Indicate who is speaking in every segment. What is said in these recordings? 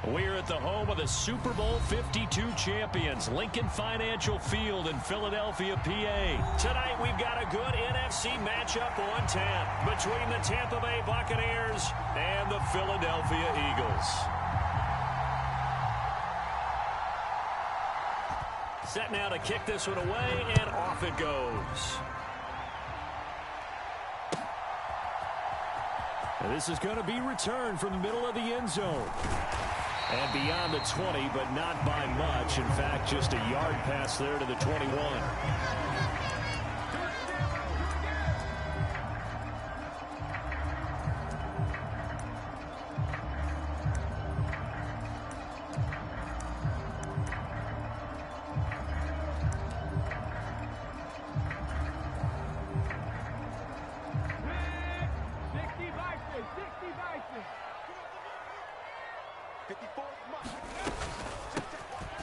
Speaker 1: We're at the home of the Super Bowl 52 champions, Lincoln Financial Field in Philadelphia, PA. Tonight, we've got a good NFC matchup on tap between the Tampa Bay Buccaneers and the Philadelphia Eagles. Set now to kick this one away, and off it goes. And this is going to be returned from the middle of the end zone. And beyond the 20, but not by much. In fact, just a yard pass there to the 21.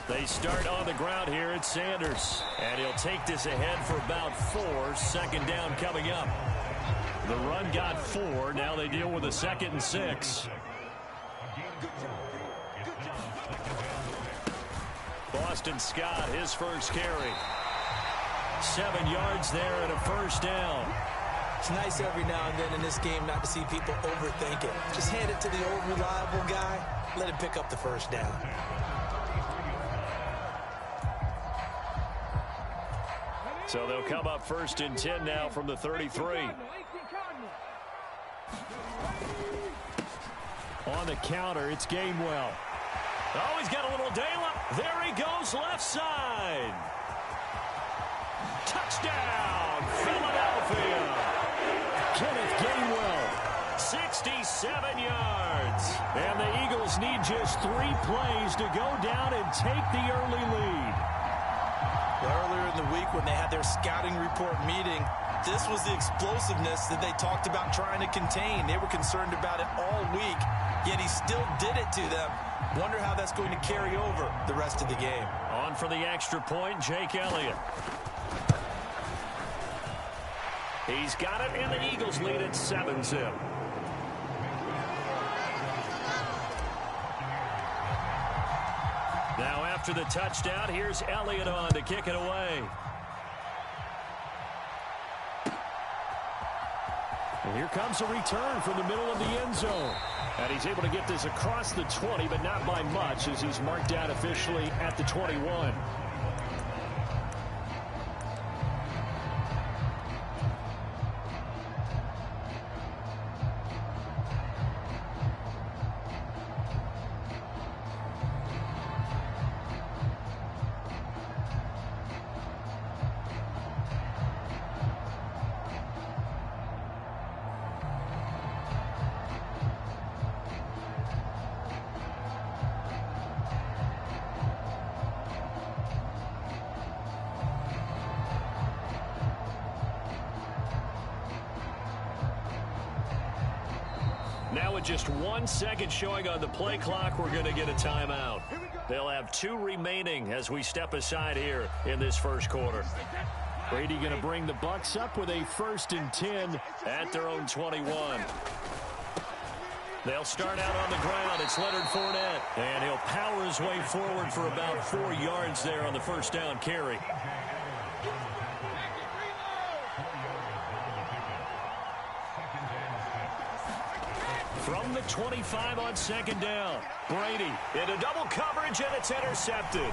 Speaker 1: They start on the ground here at Sanders. And he'll take this ahead for about 4. Second down coming up. The run got 4. Now they deal with a 2nd and 6. Boston Scott, his first carry. 7 yards there and a first down.
Speaker 2: It's nice every now and then in this game not to see people overthink it. Just hand it to the old reliable guy. Let him pick up the first down.
Speaker 1: So they'll come up 1st and 10 now from the 33. On the counter, it's Gainwell. Oh, he's got a little daylight. There he goes, left side. Touchdown, Philadelphia. Kenneth Gainwell, 67 yards. And the Eagles need just 3 plays to go down and take the early lead.
Speaker 2: Earlier in the week when they had their scouting report meeting, this was the explosiveness that they talked about trying to contain. They were concerned about it all week, yet he still did it to them. Wonder how that's going to carry over the rest of the game.
Speaker 1: On for the extra point, Jake Elliott. He's got it, and the Eagles lead at 7-zip. Now after the touchdown, here's Elliott on to kick it away. And here comes a return from the middle of the end zone. And he's able to get this across the 20, but not by much as he's marked out officially at the 21. Now with just 1 second showing on the play clock, we're going to get a timeout. They'll have 2 remaining as we step aside here in this first quarter. Brady going to bring the Bucs up with a 1st and 10 at their own 21. They'll start out on the ground. It's Leonard Fournette. And he'll power his way forward for about 4 yards there on the first down carry. From the 25 on 2nd down. Brady into double coverage, and it's intercepted.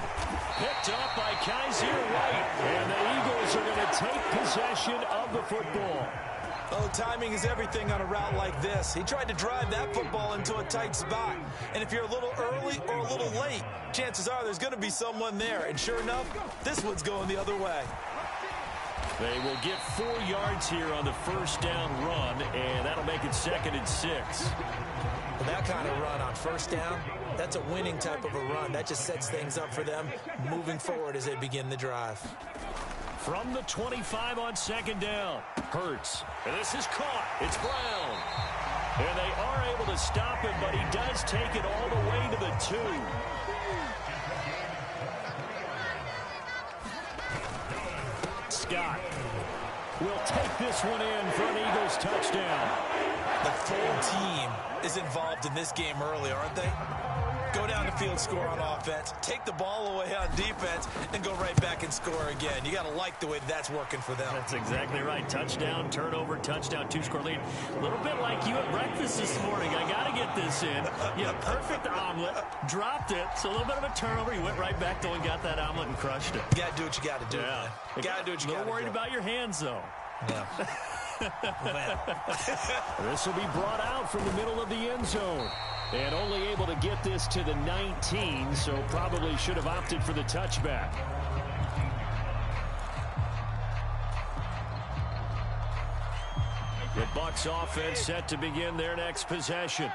Speaker 1: Picked up by Kaiser White. And the Eagles are going to take possession of the football.
Speaker 2: Oh, timing is everything on a route like this. He tried to drive that football into a tight spot. And if you're a little early or a little late, chances are there's going to be someone there. And sure enough, this one's going the other way.
Speaker 1: They will get 4 yards here on the first down run, and that'll make it 2nd and 6.
Speaker 2: Well, that kind of run on first down, that's a winning type of a run. That just sets things up for them moving forward as they begin the drive.
Speaker 1: From the 25 on 2nd down, Hurts. And this is caught. It's Brown. And they are able to stop him, but he does take it all the way to the 2. Scott will take this one in for an Eagles touchdown.
Speaker 2: The full team is involved in this game early, aren't they? go down the field, score on offense, take the ball away on defense, and go right back and score again. You got to like the way that's working for them.
Speaker 1: That's exactly right. Touchdown, turnover, touchdown, two-score lead. A little bit like you at breakfast this morning. I got to get this in. You had a perfect omelet, dropped it, so a little bit of a turnover. You went right back, though, and got that omelet and crushed it.
Speaker 2: You got to do what you got to do, man. You got to do what you got to do.
Speaker 1: A little worried about your hands, though.
Speaker 2: Yeah.
Speaker 3: This will be brought out from the middle of the end zone. And only able to get this to the 19, so probably should have opted for the touchback.
Speaker 1: The Bucs offense set to begin their next possession.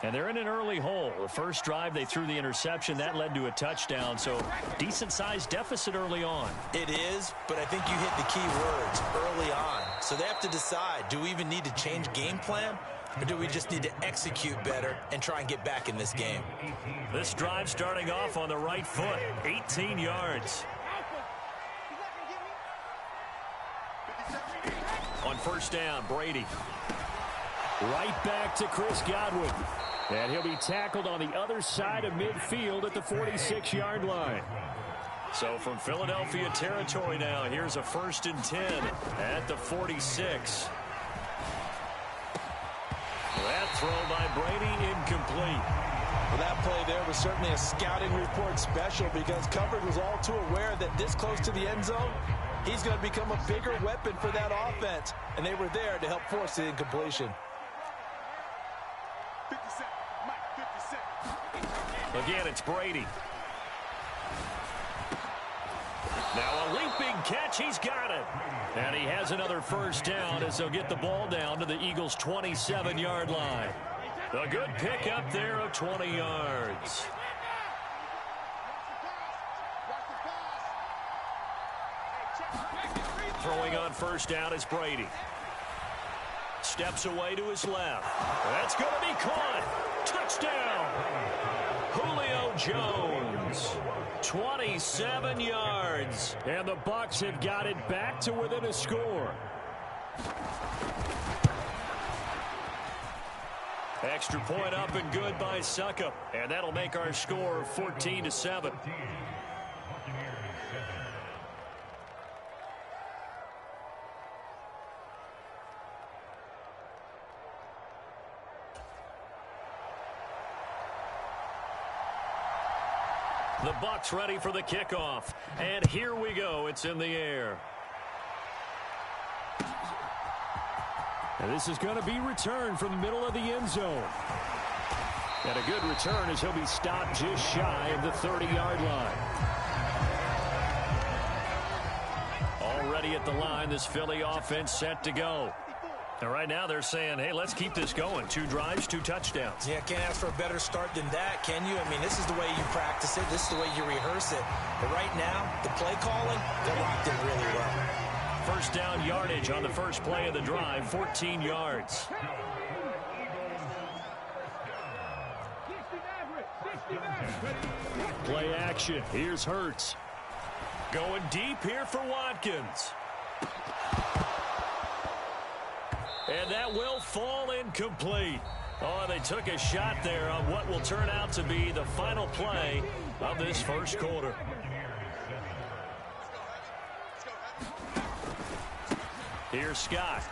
Speaker 1: And they're in an early hole. The first drive, they threw the interception. That led to a touchdown, so decent-sized deficit early on.
Speaker 2: It is, but I think you hit the key words early on. So they have to decide, do we even need to change game plan, or do we just need to execute better and try and get back in this game?
Speaker 1: This drive starting off on the right foot, 18 yards. On first down, Brady.
Speaker 3: Right back to Chris Godwin. And he'll be tackled on the other side of midfield at the 46-yard line.
Speaker 1: So from Philadelphia territory now, here's a 1st and 10 at the 46. That throw by Brady incomplete.
Speaker 2: Well, that play there was certainly a scouting report special because coverage was all too aware that this close to the end zone, he's going to become a bigger weapon for that offense. And they were there to help force the incompletion.
Speaker 1: Again, it's Brady. Now a leaping catch. He's got it. And he has another first down as they'll get the ball down to the Eagles' 27-yard line. A good pickup there of 20 yards. Throwing on first down is Brady. Steps away to his left. That's going to be caught. Touchdown. Julio Jones. 27 yards.
Speaker 3: And the Bucs have got it back to within a score.
Speaker 1: Extra point up and good by Suckup. And that'll make our score 14-7. The Bucs ready for the kickoff. And here we go. It's in the air.
Speaker 3: And this is going to be returned from the middle of the end zone. And a good return as he'll be stopped just shy of the 30-yard line.
Speaker 1: Already at the line, this Philly offense set to go. And right now they're saying, hey, let's keep this going. 2 drives, 2 touchdowns.
Speaker 2: Yeah, can't ask for a better start than that, can you? I mean, this is the way you practice it. This is the way you rehearse it. But right now, the play calling, they're locked in really well.
Speaker 1: First down yardage on the first play of the drive, 14 yards.
Speaker 3: Play action. Here's Hurts.
Speaker 1: Going deep here for Watkins. And that will fall incomplete. Oh, they took a shot there on what will turn out to be the final play of this first quarter. Here's Scott.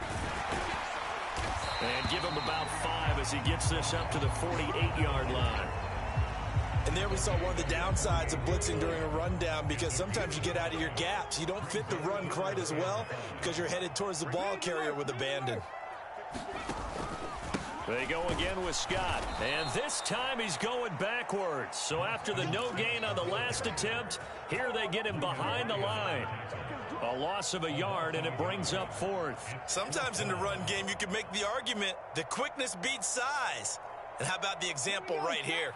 Speaker 1: And give him about 5 as he gets this up to the 48-yard line.
Speaker 2: And there we saw one of the downsides of blitzing during a rundown because sometimes you get out of your gaps. You don't fit the run quite as well because you're headed towards the ball carrier with abandon.
Speaker 1: They go again with Scott. And this time he's going backwards. So after the no gain on the last attempt, here they get him behind the line. A loss of a yard, and it brings up 4th.
Speaker 2: Sometimes in the run game, you can make the argument that quickness beats size. And how about the example right here?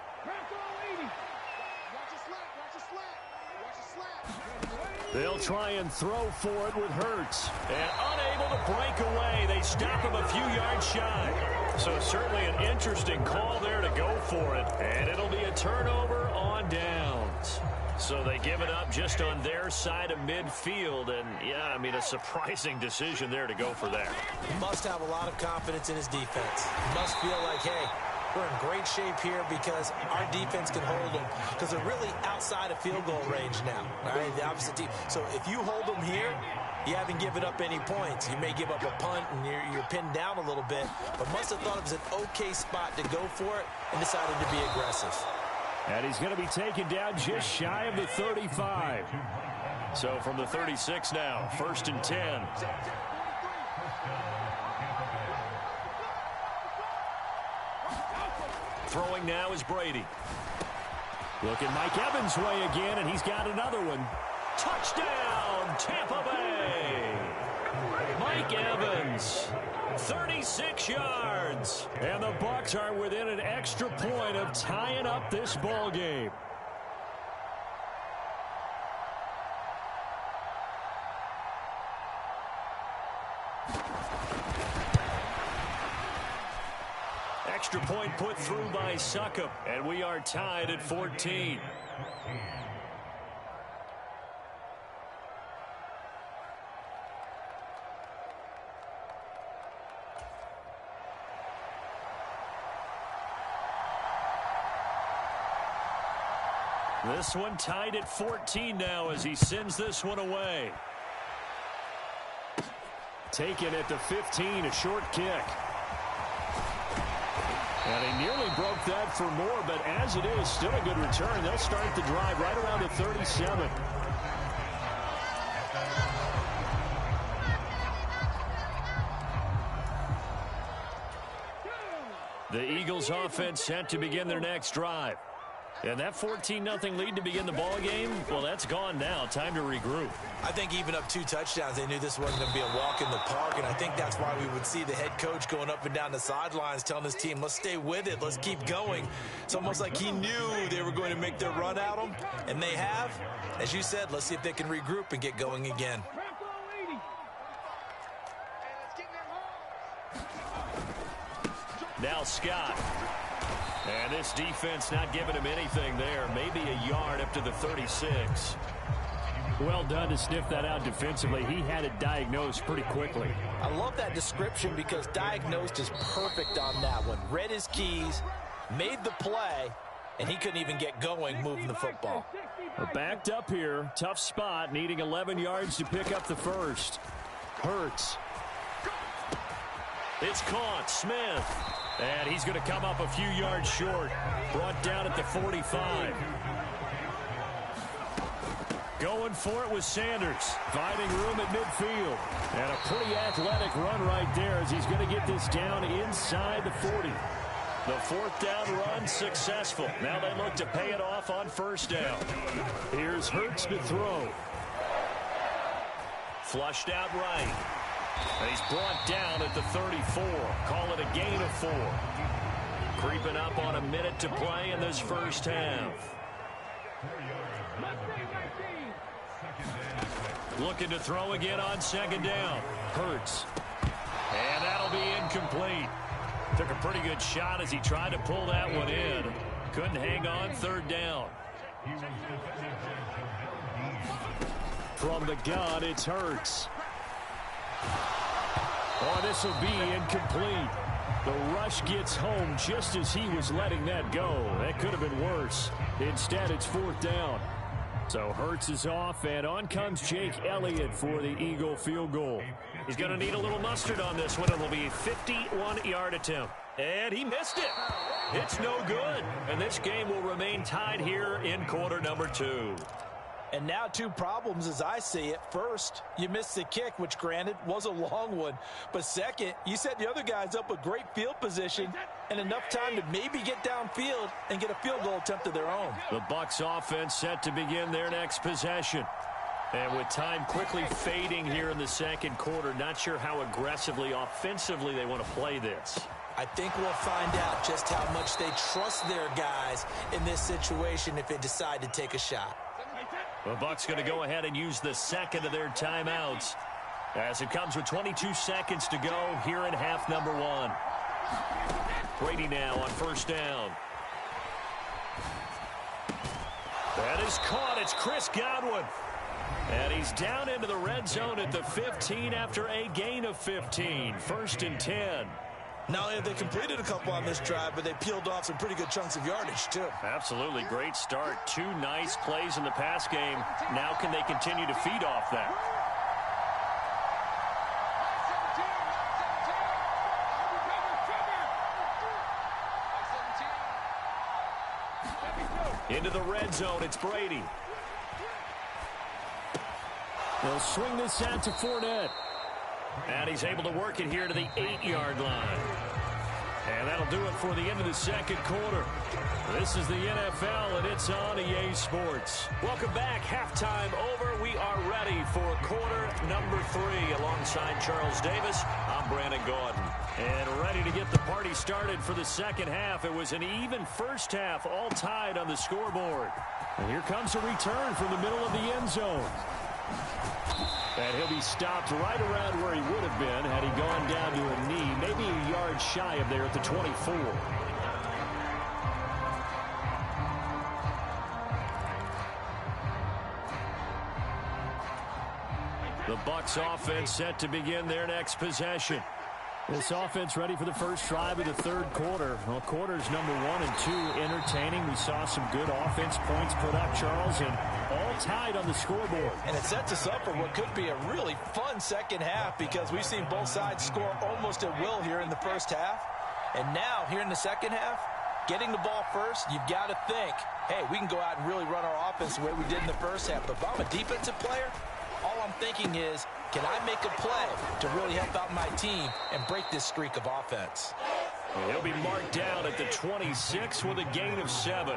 Speaker 3: They'll try and throw for it with Hurts.
Speaker 1: And unable to break away. They stop him a few yards shy. So certainly an interesting call there to go for it. And it'll be a turnover on downs. So they give it up just on their side of midfield. And, yeah, I mean, a surprising decision there to go for that.
Speaker 2: He must have a lot of confidence in his defense. He must feel like, hey, We're in great shape here because our defense can hold them because they're really outside of field goal range now. All right, the opposite team. So if you hold them here, you haven't given up any points. You may give up a punt and you're pinned down a little bit, but must have thought it was an okay spot to go for it and decided to be aggressive.
Speaker 3: And he's going to be taken down just shy of the 35.
Speaker 1: So from the 36 now, 1st and 10. Throwing now is Brady.
Speaker 3: Looking Mike Evans' way again, and he's got another one.
Speaker 1: Touchdown, Tampa Bay. Mike Evans, 36 yards.
Speaker 3: And the Bucs are within an extra point of tying up this ball game.
Speaker 1: Extra point put through by Succop, and we are tied at 14. This one tied at 14 now as he sends this one away.
Speaker 3: Taken at the 15, a short kick. And he nearly broke that for more, but as it is, still a good return. They'll start the drive right around the 37.
Speaker 1: The Eagles offense set to begin their next drive. And that 14-0 lead to begin the ball game, well, that's gone now. Time to regroup.
Speaker 2: I think even up 2 touchdowns, they knew this wasn't going to be a walk in the park, and I think that's why we would see the head coach going up and down the sidelines telling his team, let's stay with it, let's keep going. It's almost like he knew they were going to make their run at him, and they have. As you said, let's see if they can regroup and get going again.
Speaker 1: Now Scott. And this defense not giving him anything there. Maybe a yard up to the 36.
Speaker 3: Well done to sniff that out defensively. He had it diagnosed pretty quickly.
Speaker 2: I love that description because diagnosed is perfect on that one. Read his keys, made the play, and he couldn't even get going moving the football.
Speaker 3: We're backed up here. Tough spot, needing 11 yards to pick up the first. Hurts.
Speaker 1: It's caught. Smith. And he's going to come up a few yards short. Brought down at the 45. Going for it with Sanders. Finding room at midfield. And a pretty athletic run right there as he's going to get this down inside the 40. The 4th down run successful. Now they look to pay it off on 1st down.
Speaker 3: Here's Hurts to throw.
Speaker 1: Flushed out right. And he's brought down at the 34. Call it a gain of 4. Creeping up on a minute to play in this first half. Looking to throw again on 2nd down. Hurts. And that'll be incomplete. Took a pretty good shot as he tried to pull that one in. Couldn't hang on 3rd down.
Speaker 3: From the gun, it's Hurts. Oh, this will be incomplete. The rush gets home just as he was letting that go. That could have been worse. Instead, it's 4th down. So Hurts is off, and on comes Jake Elliott for the Eagle field goal.
Speaker 1: He's going to need a little mustard on this one. It'll be a 51-yard attempt. And he missed it. It's no good. And this game will remain tied here in quarter number 2.
Speaker 2: And now 2 problems as I see it. First, you missed the kick, which granted was a long one. But second, you set the other guys up with great field position and enough time to maybe get downfield and get a field goal attempt of their own.
Speaker 1: The Bucs offense set to begin their next possession. And with time quickly fading here in the 2nd quarter, not sure how aggressively, offensively they want to play this.
Speaker 2: I think we'll find out just how much they trust their guys in this situation if they decide to take a shot.
Speaker 1: The Bucs going to go ahead and use the 2nd of their timeouts as it comes with 22 seconds to go here in half number 1. Brady now on 1st down. That is caught. It's Chris Godwin. And he's down into the red zone at the 15 after a gain of 15. 1st and 10.
Speaker 2: Not only have they completed a couple on this drive, but they peeled off some pretty good chunks of yardage, too.
Speaker 1: Absolutely. Great start. 2 nice plays in the pass game. Now can they continue to feed off that? Into the red zone, it's Brady.
Speaker 3: They'll swing this out to Fournette.
Speaker 1: And he's able to work it here to the 8-yard line. And that'll do it for the end of the second quarter. This is the NFL, and it's on EA Sports. Welcome back. Halftime over. We are ready for quarter number 3. Alongside Charles Davis, I'm Brandon Gaudin. And ready to get the party started for the second half. It was an even first half, all tied on the scoreboard.
Speaker 3: And here comes a return from the middle of the end zone. And he'll be stopped right around where he would have been had he gone down to a knee, maybe a yard shy of there at the 24.
Speaker 1: The Bucs offense set to begin their next possession.
Speaker 3: This offense ready for the first drive of the third quarter. Well, quarters number 1 and 2 entertaining. We saw some good offense points put up, Charles, and all tied on the scoreboard.
Speaker 2: And it sets us up for what could be a really fun second half because we've seen both sides score almost at will here in the first half. And now, here in the second half, getting the ball first, you've got to think, hey, we can go out and really run our offense the way we did in the first half. But if I'm a defensive player, all I'm thinking is, can I make a play to really help out my team and break this streak of offense?
Speaker 1: He'll be marked down at the 26 with a gain of 7.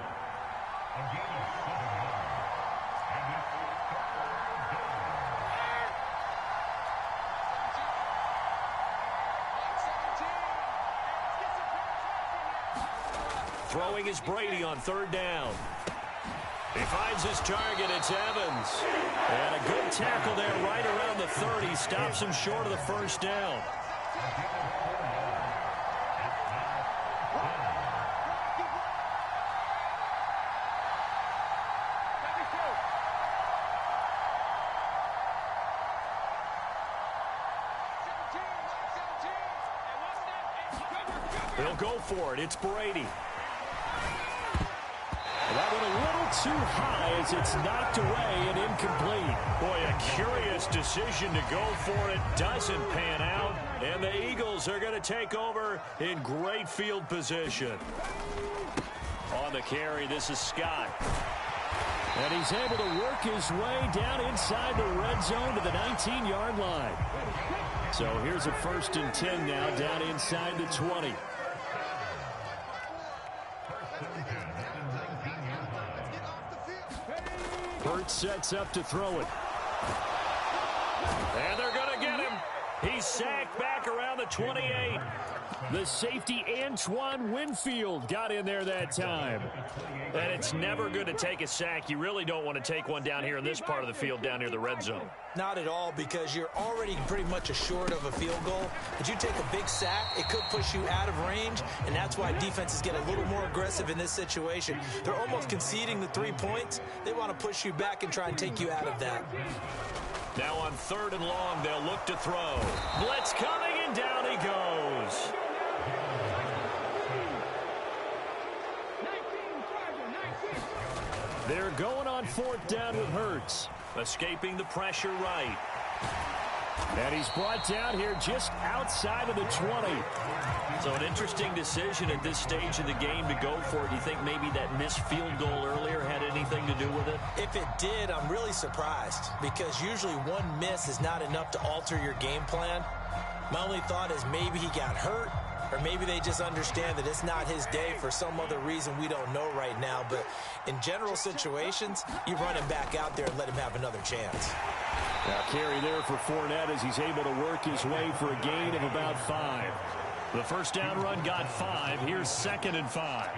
Speaker 1: Throwing is Brady on third down. He finds his target. It's Evans. And a good tackle there right around the 30. Stops him short of the first down. They'll go for it. It's Brady.
Speaker 3: That went a little too high as it's knocked away and incomplete.
Speaker 1: Boy, a curious decision to go for it. Doesn't pan out. And the Eagles are going to take over in great field position. On the carry, this is Scott.
Speaker 3: And he's able to work his way down inside the red zone to the 19-yard line. So here's a 1st and 10 now down inside the 20. Burt sets up to throw it.
Speaker 1: And they're going to get him. He's sacked back around the 28.
Speaker 3: The safety, Antoine Winfield, got in there that time.
Speaker 1: And it's never good to take a sack. You really don't want to take one down here in this part of the field down near the red zone.
Speaker 2: Not at all, because you're already pretty much assured of a field goal. But you take a big sack, it could push you out of range, and that's why defenses get a little more aggressive in this situation. They're almost conceding the 3 points. They want to push you back and try and take you out of that.
Speaker 1: Now on 3rd and long, they'll look to throw. Blitz coming, and down he goes.
Speaker 3: They're going on 4th down with Hurts.
Speaker 1: Escaping the pressure right.
Speaker 3: And he's brought down here just outside of the 20.
Speaker 1: So an interesting decision at this stage of the game to go for it. Do you think maybe that missed field goal earlier had anything to do with it?
Speaker 2: If it did, I'm really surprised, because usually one miss is not enough to alter your game plan. My only thought is maybe he got hurt, or maybe they just understand that it's not his day for some other reason we don't know right now. But in general situations, you run him back out there and let him have another chance.
Speaker 3: Now carry there for Fournette as he's able to work his way for a gain of about 5.
Speaker 1: The first down run got 5. Here's 2nd and 5.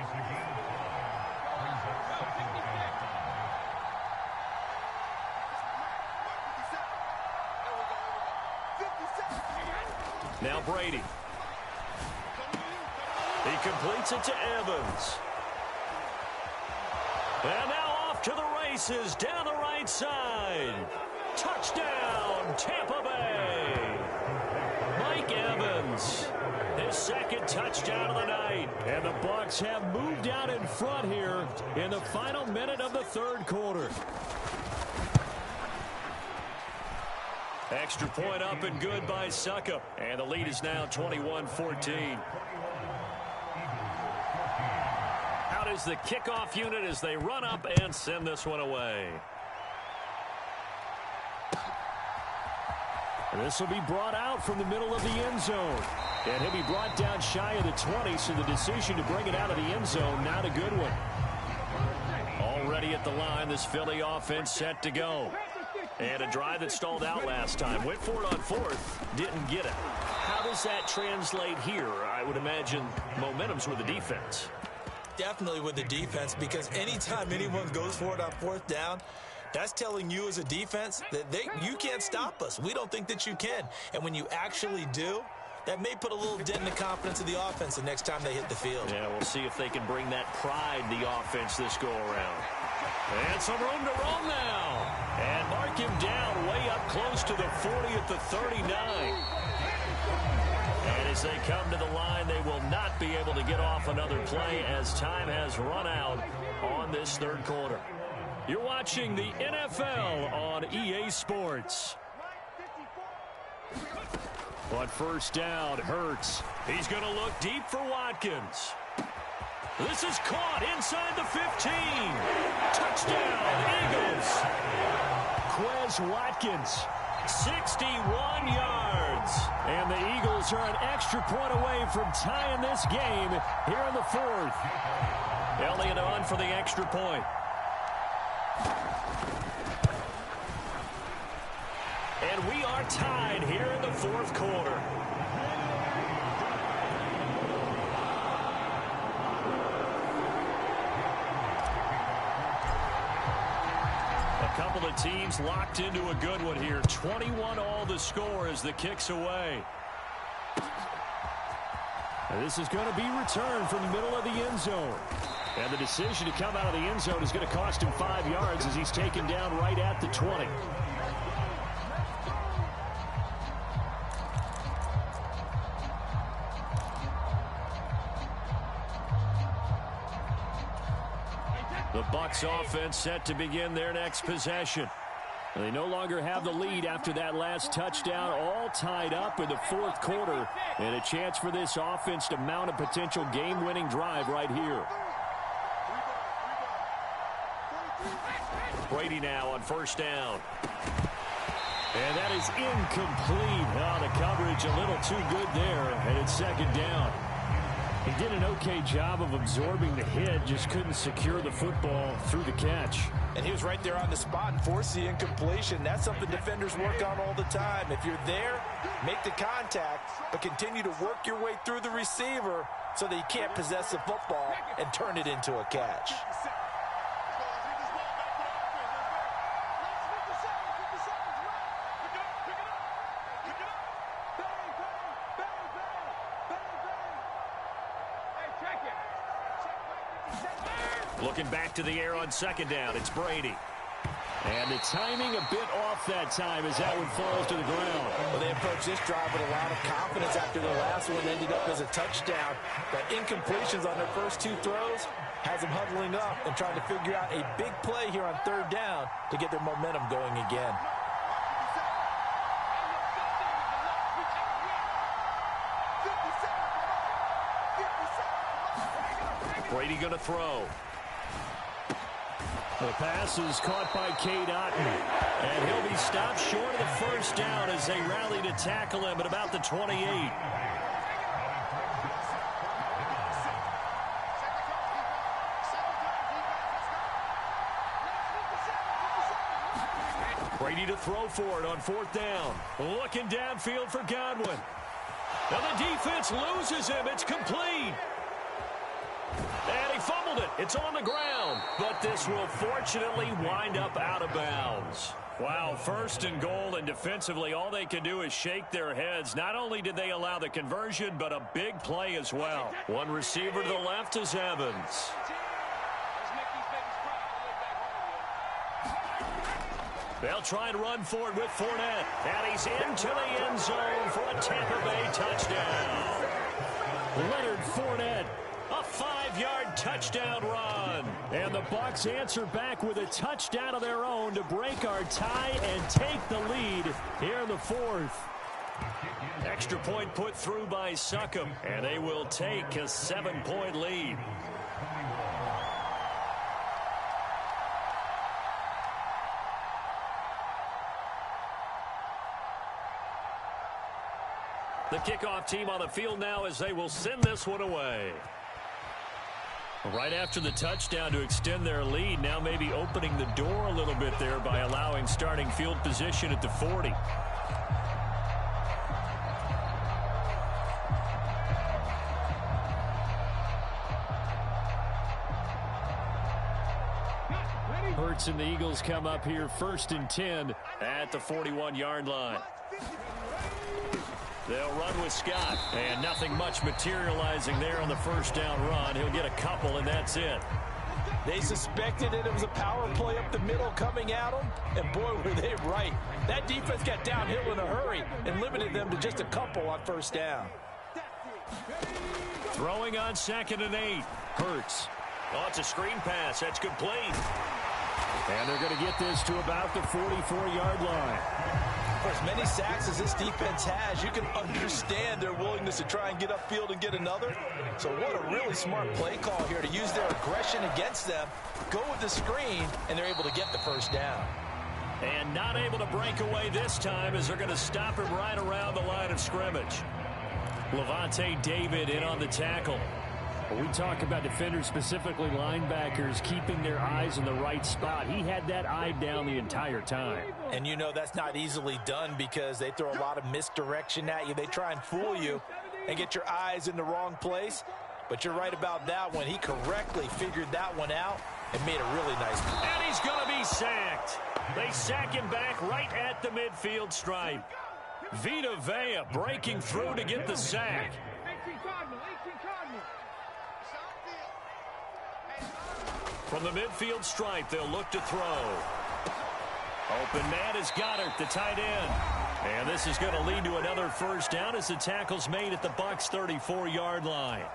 Speaker 1: Now Brady. He completes it to Evans. And now off to the races down the right side. Touchdown, Tampa Bay. Mike Evans. his second touchdown of the night.
Speaker 3: And the Bucs have moved out in front here in the final minute of the third quarter.
Speaker 1: Extra point up and good by Suckup. And the lead is now 21-14. Out is the kickoff unit as they run up and send this one away.
Speaker 3: This will be brought out from the middle of the end zone. And he'll be brought down shy of the 20, so the decision to bring it out of the end zone, not a good one.
Speaker 1: Already at the line, this Philly offense set to go. And a drive that stalled out last time. Went for it on fourth, didn't get it. How does that translate here? I would imagine momentum's with the defense.
Speaker 2: Definitely with the defense, because anytime anyone goes for it on fourth down, that's telling you as a defense that you can't stop us. We don't think that you can. And when you actually do, that may put a little dent in the confidence of the offense the next time they hit the field.
Speaker 1: Yeah, we'll see if they can bring that pride in the offense this go-around. And some room to roam now. And mark him down way up close to the 40 at the 39. And as they come to the line, they will not be able to get off another play as time has run out on this third quarter. You're watching the NFL on EA Sports.
Speaker 3: On first down, Hurts.
Speaker 1: He's going to look deep for Watkins. This is caught inside the 15. Touchdown, Eagles.
Speaker 3: Quez Watkins.
Speaker 1: 61 yards.
Speaker 3: And the Eagles are an extra point away from tying this game here in the fourth.
Speaker 1: Elliott on for the extra point. And we are tied here in the fourth quarter. A couple of teams locked into a good one here. 21 all the score as the kick's away.
Speaker 3: And this is going to be returned from the middle of the end zone. And the decision to come out of the end zone is going to cost him 5 yards as he's taken down right at the 20.
Speaker 1: The Bucs offense set to begin their next possession.
Speaker 3: They no longer have the lead after that last touchdown, all tied up in the fourth quarter, and a chance for this offense to mount a potential game-winning drive right here.
Speaker 1: Brady now on first down.
Speaker 3: And that is incomplete. Oh, the coverage a little too good there, and it's second down. He did an okay job of absorbing the hit, just couldn't secure the football through the catch.
Speaker 2: And he was right there on the spot and forced the incompletion. That's something defenders work on all the time. If you're there, make the contact, but continue to work your way through the receiver so that you can't possess the football and turn it into a catch.
Speaker 1: Looking back to the air on second down, it's Brady.
Speaker 3: And the timing a bit off that time as that one falls to the ground.
Speaker 2: Well, they approached this drive with a lot of confidence after their last one ended up as a touchdown. But incompletions on their first two throws has them huddling up and trying to figure out a big play here on third down to get their momentum going again.
Speaker 1: Brady going to throw.
Speaker 3: The pass is caught by Cade Otton.
Speaker 1: And he'll be stopped short of the first down as they rally to tackle him at about the 28. Brady to throw for it on fourth down. Looking downfield for Godwin. Now the defense loses him. It's complete. And he fumbled it. It's on the ground. But this will fortunately wind up out of bounds. Wow, first and goal, and defensively all they can do is shake their heads. Not only did they allow the conversion, but a big play as well. One receiver to the left is Evans. They'll try and run for it with Fournette. And he's into the end zone for a Tampa Bay touchdown.
Speaker 3: Leonard Fournette. A 5-yard touchdown run. And the Bucs answer back with a touchdown of their own to break our tie and take the lead here in the fourth.
Speaker 1: Extra point put through by Succop, and they will take a 7-point lead. The kickoff team on the field now as they will send this one away. Right after the touchdown to extend their lead, now maybe opening the door a little bit there by allowing starting field position at the 40.
Speaker 3: Hurts and the Eagles come up here 1st and 10
Speaker 1: at the 41-yard line. They'll run with Scott, and nothing much materializing there on the first down run. He'll get a couple, and that's it.
Speaker 2: They suspected it was a power play up the middle coming at them, and boy, were they right. That defense got downhill in a hurry and limited them to just a couple on first down.
Speaker 1: Throwing on 2nd and 8. Hurts. Oh, it's a screen pass. That's complete.
Speaker 3: And they're going to get this to about the 44-yard line.
Speaker 2: For as many sacks as this defense has, you can understand their willingness to try and get upfield and get another. So what a really smart play call here to use their aggression against them, go with the screen, and they're able to get the first down.
Speaker 1: And not able to break away this time as they're going to stop him right around the line of scrimmage. Levante David in on the tackle.
Speaker 3: When we talk about defenders, specifically linebackers, keeping their eyes in the right spot, he had that eye down the entire time.
Speaker 2: And you know that's not easily done because they throw a lot of misdirection at you. They try and fool you and get your eyes in the wrong place. But you're right about that one. He correctly figured that one out and made a really nice play.
Speaker 1: And he's going to be sacked. They sack him back right at the midfield stripe. Vita Vea breaking through to get the sack. From the midfield stripe, they'll look to throw. Open man is Goddard, the tight end. And this is going to lead to another first down as the tackle's made at the Bucs' 34-yard line.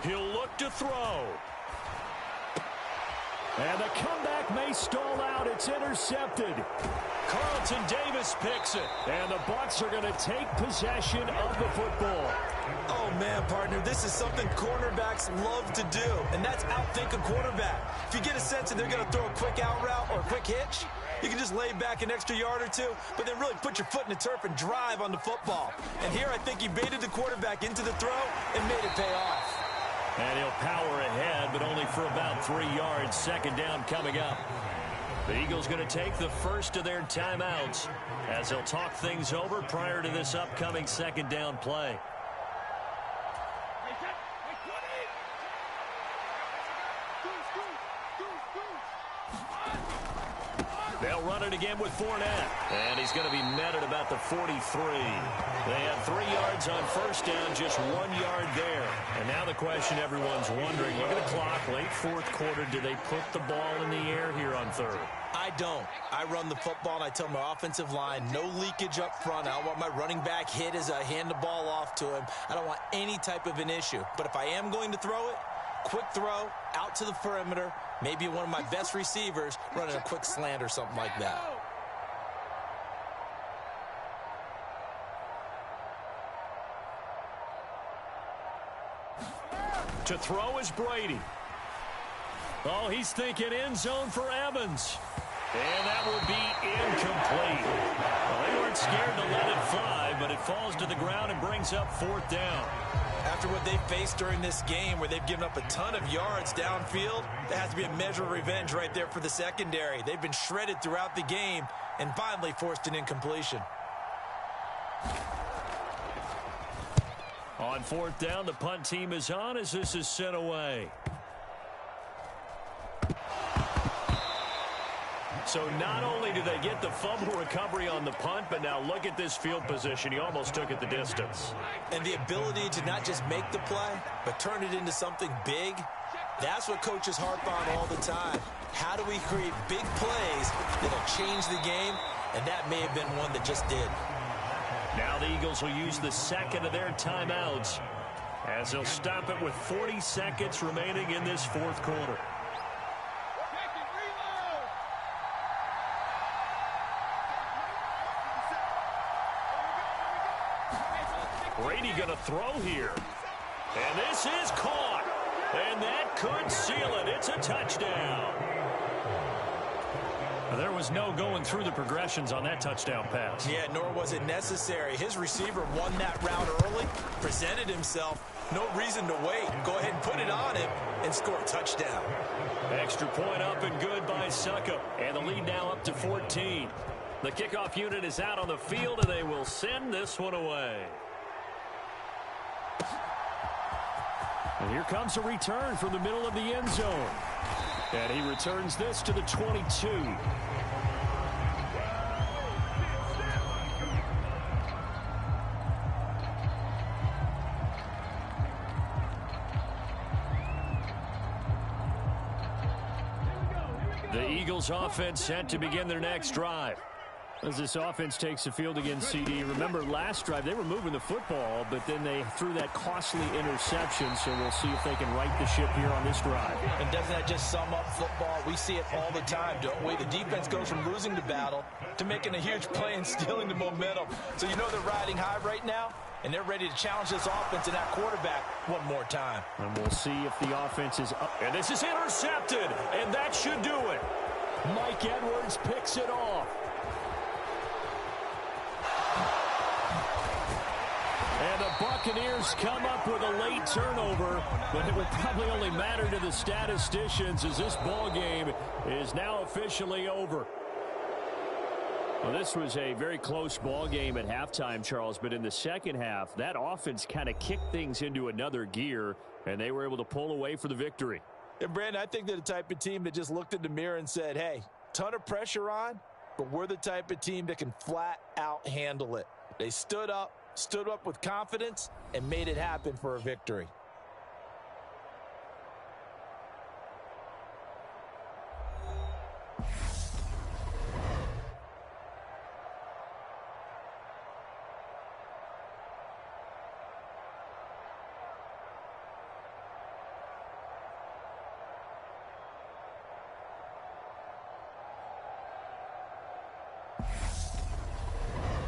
Speaker 1: He'll look to throw.
Speaker 3: And the comeback may stall out. It's intercepted.
Speaker 1: Carlton Davis picks it.
Speaker 3: And the Bucs are going to take possession of the football.
Speaker 2: Oh, man, partner, this is something cornerbacks love to do, and that's outthink a quarterback. If you get a sense that they're going to throw a quick out route or a quick hitch, you can just lay back an extra yard or two, but then really put your foot in the turf and drive on the football. And here I think he baited the quarterback into the throw and made it pay off.
Speaker 1: And he'll power ahead, but only for about 3 yards. Second down coming up. The Eagles going to take the first of their timeouts as they'll talk things over prior to this upcoming second down play. They'll run it again with Fournette. And he's going to be met at about the 43. They had 3 yards on first down, just 1 yard there. And now the question everyone's wondering, look at the clock, late fourth quarter, do they put the ball in the air here on third?
Speaker 2: I don't. I run the football, and I tell my offensive line, no leakage up front. I don't want my running back hit as I hand the ball off to him. I don't want any type of an issue. But if I am going to throw it, quick throw, out to the perimeter, maybe one of my best receivers running a quick slant or something like that.
Speaker 1: To throw is Brady. Oh, he's thinking end zone for Evans. And that will be incomplete. Well, they weren't scared to let it fly, but it falls to the ground and brings up fourth down.
Speaker 2: After what they've faced during this game where they've given up a ton of yards downfield, there has to be a measure of revenge right there for the secondary. They've been shredded throughout the game and finally forced an incompletion.
Speaker 1: On fourth down, the punt team is on as this is sent away. So not only do they get the fumble recovery on the punt, but now look at this field position. He almost took it the distance.
Speaker 2: And the ability to not just make the play, but turn it into something big, that's what coaches harp on all the time. How do we create big plays that'll change the game and that may have been one that just did.
Speaker 1: Now the Eagles will use the second of their timeouts as they'll stop it with 40 seconds remaining in this fourth quarter. Brady going to throw here. And this is caught. And that could seal it. It's a touchdown. There was no going through the progressions on that touchdown pass.
Speaker 2: Yeah, nor was it necessary. His receiver won that route early, presented himself. No reason to wait. Go ahead and put it on him and score a touchdown.
Speaker 1: Extra point up and good by Suckup. And the lead now up to 14. The kickoff unit is out on the field, and they will send this one away. And here comes a return from the middle of the end zone. And he returns this to the 22. The Eagles offense set to begin their next drive. As this offense takes the field against CD, remember last drive they were moving the football, but then they threw that costly interception, so we'll see if they can right the ship here on this drive.
Speaker 2: And doesn't that just sum up football? We see it all the time, don't we? The defense goes from losing the battle to making a huge play and stealing the momentum. So you know they're riding high right now, and they're ready to challenge this offense and that quarterback one more time.
Speaker 1: And we'll see if the offense is up. And this is intercepted, and that should do it. Mike Edwards picks it off. And the Buccaneers come up with a late turnover, but it will probably only matter to the statisticians as this ball game is now officially over. Well, this was a very close ball game at halftime, Charles, but in the second half, that offense kind of kicked things into another gear, and they were able to pull away for the victory.
Speaker 2: And, Brandon, I think they're the type of team that just looked in the mirror and said, hey, ton of pressure on, but we're the type of team that can flat out handle it. They stood up with confidence, and made it happen for a victory.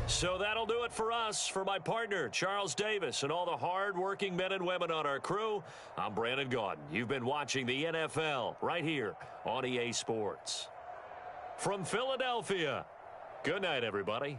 Speaker 1: So that'll do it for us. For my partner, Charles Davis, and all the hard-working men and women on our crew, I'm Brandon Gaudin. You've been watching the NFL right here on EA Sports. From Philadelphia, good night, everybody.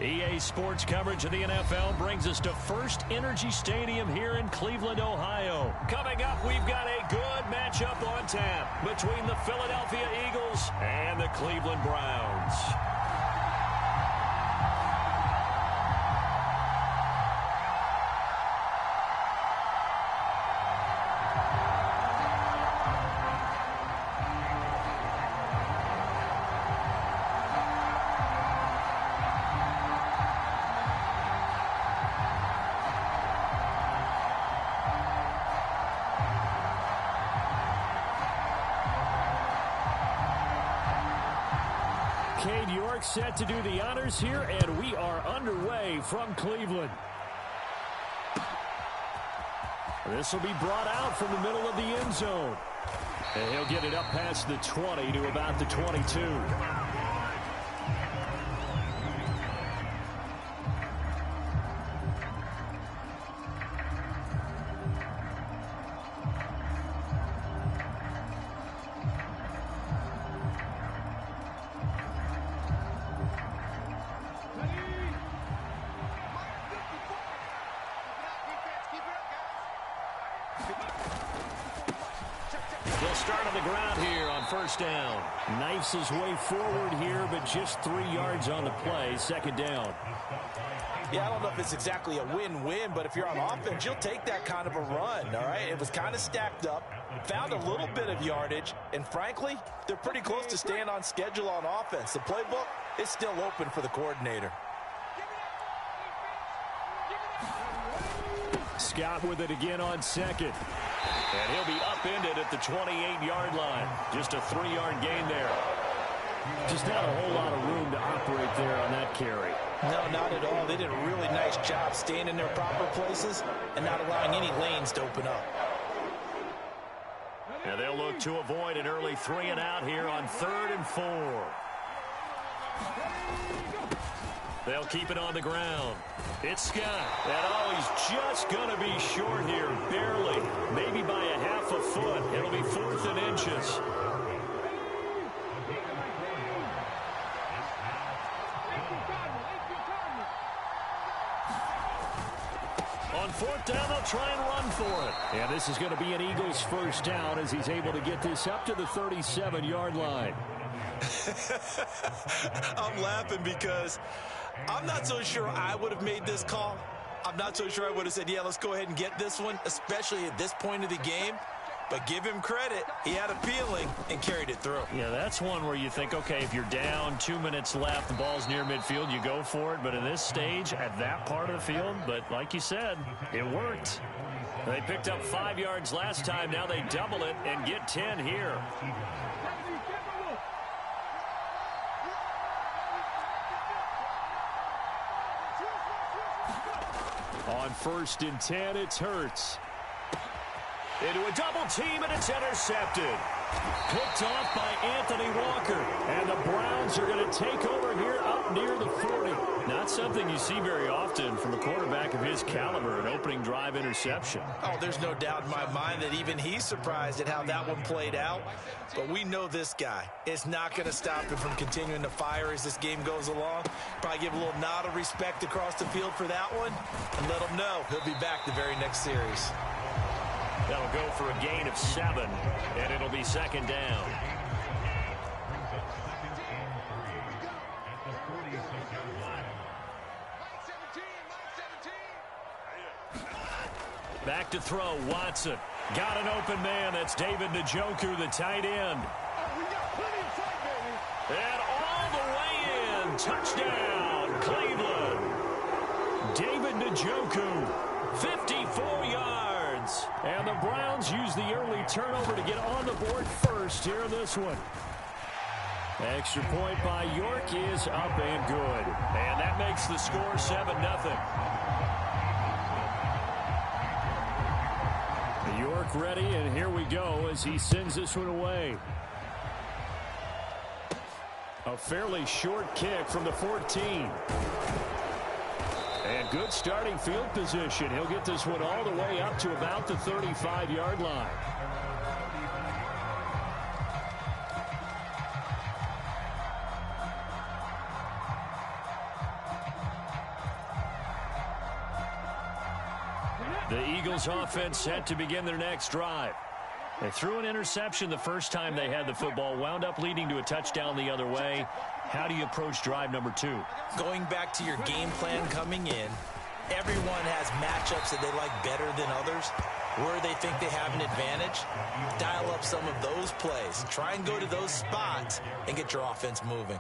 Speaker 1: EA Sports coverage of the NFL brings us to First Energy Stadium here in Cleveland, Ohio. Coming up, we've got a good matchup on tap between the Philadelphia Eagles and the Cleveland Browns.
Speaker 3: Cade York set to do the honors here, and we are underway from Cleveland. This will be brought out from the middle of the end zone. And he'll get it up past the 20 to about the 22.
Speaker 1: They'll start on the ground here on first down.
Speaker 3: Knifes his way forward here, but just 3 yards on the play. Second down.
Speaker 2: Yeah, I don't know if it's exactly a win-win, but if you're on offense, you'll take that kind of a run, all right? It was kind of stacked up, found a little bit of yardage, and frankly, they're pretty close to staying on schedule on offense. The playbook is still open for the coordinator.
Speaker 3: Scott with it again on second.
Speaker 1: And he'll be upended at the 28-yard line. Just a 3-yard gain there.
Speaker 3: Just not a whole lot of room to operate there on that carry.
Speaker 2: No, not at all. They did a really nice job staying in their proper places and not allowing any lanes to open up.
Speaker 1: And they'll look to avoid an early 3-and-out here on 3rd and 4. They'll keep it on the ground. It's Scott. And he's just going to be short here, barely. Maybe by a half a foot. It'll be 4th and inches. On 4th down, they'll try and run for it.
Speaker 3: And this is going to be an Eagles first down as he's able to get this up to the 37-yard line.
Speaker 2: I'm laughing because I'm not so sure I would have made this call. I'm not so sure I would have said, yeah, let's go ahead and get this one, especially at this point of the game. But give him credit. He had a feeling and carried it through.
Speaker 1: Yeah, that's one where you think, okay, if you're down, 2 minutes left, the ball's near midfield, you go for it. But in this stage, at that part of the field, but like you said, it worked. They picked up 5 yards last time. Now they double it and get 10 here.
Speaker 3: On 1st and 10, it's Hurts.
Speaker 1: Into a double team, and it's intercepted.
Speaker 3: Picked off by Anthony Walker. And the Browns are going to take over here up near the 40.
Speaker 1: Not something you see very often from a quarterback of his caliber, an opening drive interception.
Speaker 2: Oh, there's no doubt in my mind that even he's surprised at how that one played out. But we know this guy is not going to stop him from continuing to fire as this game goes along. Probably give a little nod of respect across the field for that one and let him know he'll be back the very next series.
Speaker 1: That'll go for a gain of 7, and it'll be 2nd down. Back to throw, Watson. Got an open man. That's David Njoku, the tight end. And all the way in. Touchdown, Cleveland. David Njoku, 54 yards.
Speaker 3: And the Browns use the early turnover to get on the board first here in this one. Extra point by York is up and good.
Speaker 1: And that makes the score 7-0.
Speaker 3: York ready, and here we go as he sends this one away. A fairly short kick from the 14. And good starting field position. He'll get this one all the way up to about the 35-yard line.
Speaker 1: The Eagles offense set to begin their next drive. They threw an interception the first time they had the football, wound up leading to a touchdown the other way. How do you approach drive number 2?
Speaker 2: Going back to your game plan coming in, everyone has matchups that they like better than others. Where they think they have an advantage, dial up some of those plays. Try and go to those spots and get your offense moving.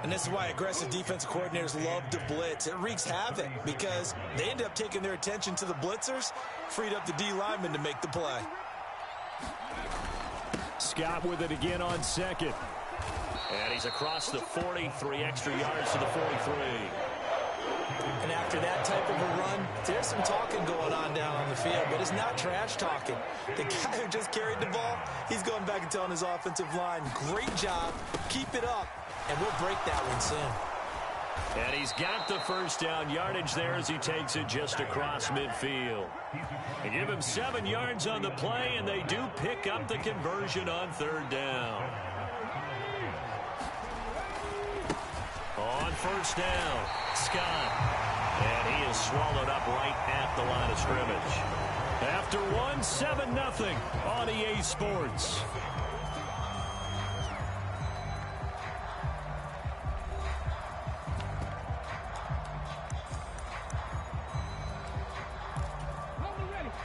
Speaker 2: And this is why aggressive defensive coordinators love to blitz. It wreaks havoc because they end up taking their attention to the blitzers, freed up the D lineman to make the play.
Speaker 3: Scott with it again on second.
Speaker 1: And he's across the 40, 3 extra yards to the 43.
Speaker 2: And after that type of a run, there's some talking going on down on the field, but it's not trash talking. The guy who just carried the ball, he's going back and telling his offensive line, great job, keep it up, and we'll break that one soon.
Speaker 1: And he's got the first down yardage there as he takes it just across midfield. They give him 7 yards on the play, and they do pick up the conversion on 3rd down. On 1st down, Scott. And he is swallowed up right at the line of scrimmage. After one, 7-0 on EA Sports.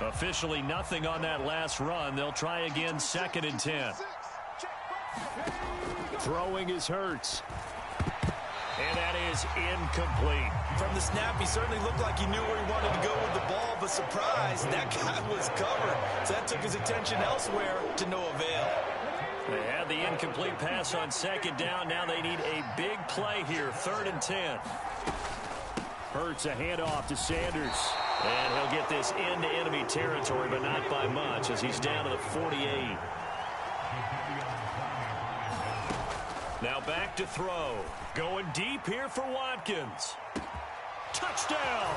Speaker 1: Officially nothing on that last run. They'll try again, 2nd and 10.
Speaker 3: Throwing is Hurts.
Speaker 1: And that is incomplete.
Speaker 2: From the snap, he certainly looked like he knew where he wanted to go with the ball, but surprise, that guy was covered. So that took his attention elsewhere to no avail.
Speaker 1: They had the incomplete pass on 2nd down. Now they need a big play here, 3rd and 10.
Speaker 3: Hurts a handoff to Sanders.
Speaker 1: And he'll get this into enemy territory, but not by much as he's down to the 48. Now back to throw. Going deep here for Watkins. Touchdown!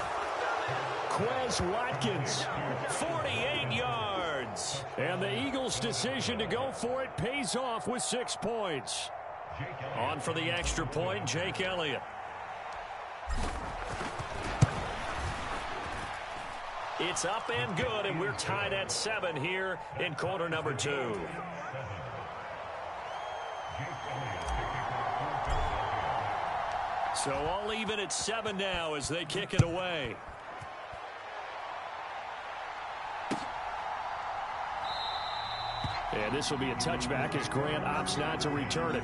Speaker 3: Quez Watkins.
Speaker 1: 48 yards.
Speaker 3: And the Eagles' decision to go for it pays off with 6 points.
Speaker 1: On for the extra point, Jake Elliott. It's up and good, and we're tied at 7 here in quarter number 2. So all even at 7 now as they kick it away.
Speaker 3: And this will be a touchback as Grant opts not to return it.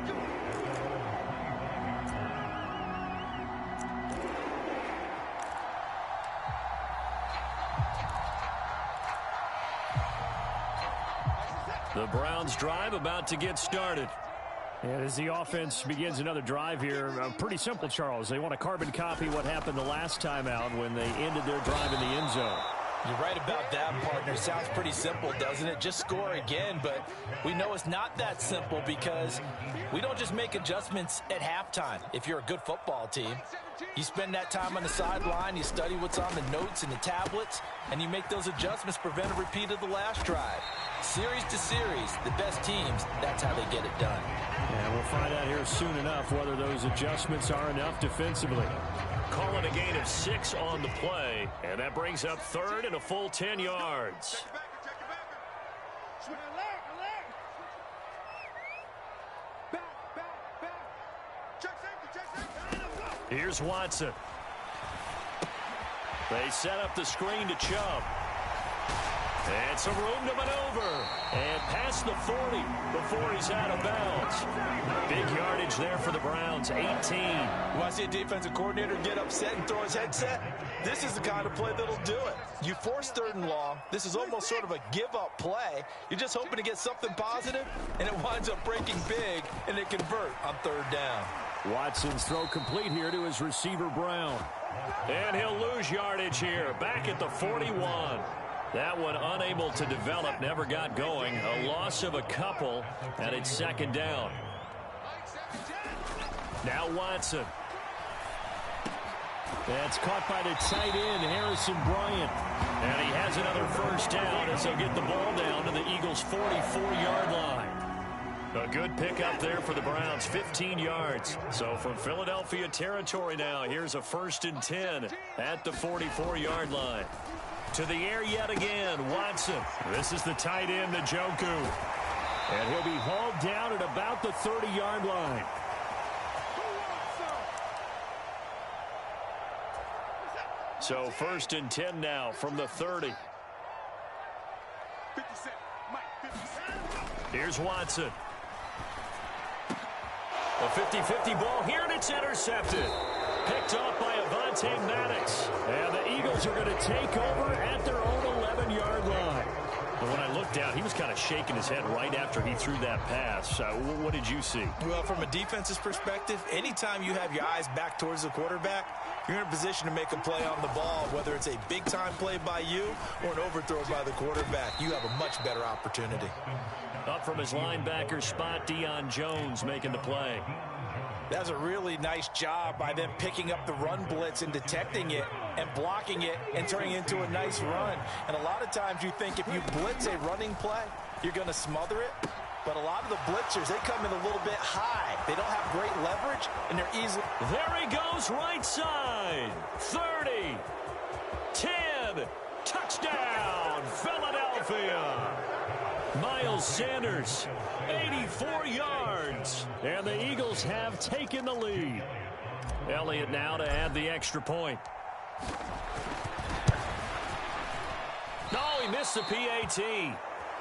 Speaker 1: The Browns drive about to get started.
Speaker 3: And as the offense begins another drive here, pretty simple, Charles. They want to carbon copy what happened the last time out when they ended their drive in the end zone.
Speaker 2: You're right about that, partner. Sounds pretty simple, doesn't it? Just score again, but we know it's not that simple because we don't just make adjustments at halftime. If you're a good football team, you spend that time on the sideline, you study what's on the notes and the tablets, and you make those adjustments, prevent a repeat of the last drive. Series to series, the best teams, that's how they get it done.
Speaker 3: And we'll find out here soon enough whether those adjustments are enough defensively.
Speaker 1: Call it a gain of 6 on the play, and that brings up 3rd and a full 10 yards. Here's Watson. They set up the screen to Chubb. And some room to maneuver. And past the 40 before he's out of bounds. Big yardage there for the Browns, 18.
Speaker 2: You want to see a defensive coordinator get upset and throw his headset? This is the kind of play that'll do it. You force 3rd and long. This is almost sort of a give-up play. You're just hoping to get something positive, and it winds up breaking big, and they convert on 3rd down.
Speaker 3: Watson's throw complete here to his receiver, Brown.
Speaker 1: And he'll lose yardage here, back at the 41. That one unable to develop, never got going. A loss of a couple, and it's 2nd down. Now Watson.
Speaker 3: That's caught by the tight end, Harrison Bryant.
Speaker 1: And he has another first down as they'll get the ball down to the Eagles' 44-yard line. A good pickup there for the Browns, 15 yards. So from Philadelphia territory now, here's a 1st and 10 at the 44-yard line. To the air yet again, Watson. This is the tight end, Njoku.
Speaker 3: And he'll be hauled down at about the 30-yard line.
Speaker 1: So 1st and 10 now from the 30. Here's Watson. A 50-50 ball here, and it's intercepted. Picked off by Avonte Maddox.
Speaker 3: And the Eagles are going to take over at their own 11-yard line.
Speaker 1: But when I looked down, he was kind of shaking his head right after he threw that pass. What did you see?
Speaker 2: Well, from a defense's perspective, anytime you have your eyes back towards the quarterback, you're in a position to make a play on the ball, whether it's a big-time play by you or an overthrow by the quarterback. You have a much better opportunity.
Speaker 1: Up from his linebacker spot, Deion Jones making the play.
Speaker 2: That's a really nice job by them picking up the run blitz and detecting it and blocking it and turning it into a nice run. And a lot of times you think if you blitz a running play, you're going to smother it. But a lot of the blitzers, they come in a little bit high. They don't have great leverage, and they're easily...
Speaker 1: There he goes, right side. 30, 10, touchdown, Philadelphia. Miles Sanders, 84 yards. And the Eagles have taken the lead. Elliott now to add the extra point. No, he missed the PAT.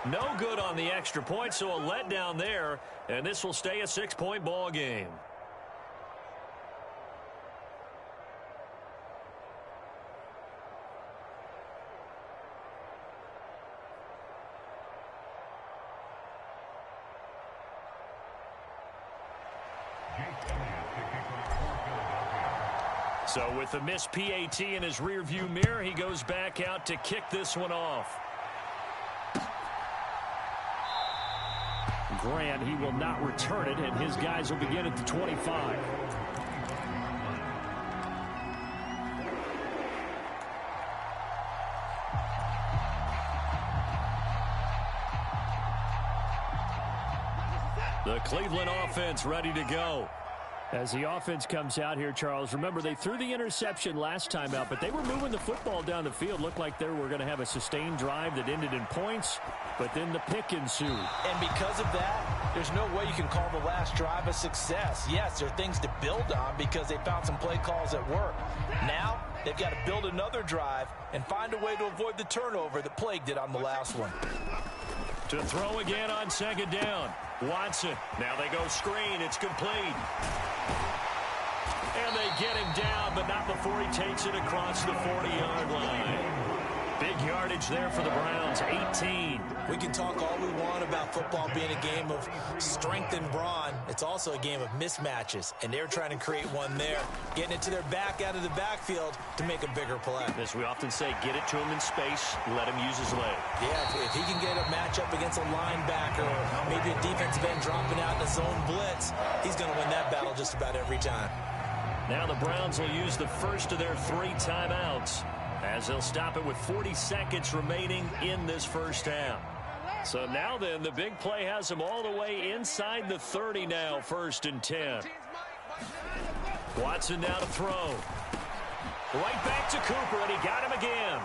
Speaker 1: No good on the extra point, so a letdown there, and this will stay a 6-point ball game. So with the missed PAT in his rearview mirror, he goes back out to kick this one off. Grant, he will not return it, and his guys will begin at the 25. The Cleveland offense ready to go. As the offense comes out here, Charles, remember they threw the interception last time out, but they were moving the football down the field. Looked like they were going to have a sustained drive that ended in points, but then the pick ensued.
Speaker 2: And because of that, there's no way you can call the last drive a success. Yes, there are things to build on because they found some play calls that work. Now, they've got to build another drive and find a way to avoid the turnover that plagued it on the last one.
Speaker 1: To throw again on second down. Watson. Now they go screen. It's complete. And they get him down, but not before he takes it across the 40-yard line. Big yardage there for the Browns, 18.
Speaker 2: We can talk all we want about football being a game of strength and brawn. It's also a game of mismatches, and they're trying to create one there, getting it to their back out of the backfield to make a bigger play.
Speaker 1: As we often say, get it to him in space, let him use his leg.
Speaker 2: Yeah, if he can get a matchup against a linebacker or maybe a defensive end dropping out in a zone blitz, he's going to win that battle just about every time.
Speaker 1: Now the Browns will use the first of their 3 timeouts, as they'll stop it with 40 seconds remaining in this first half. So now then, the big play has them all the way inside the 30 now, 1st and 10. Watson now to throw. Right back to Cooper, and he got him again.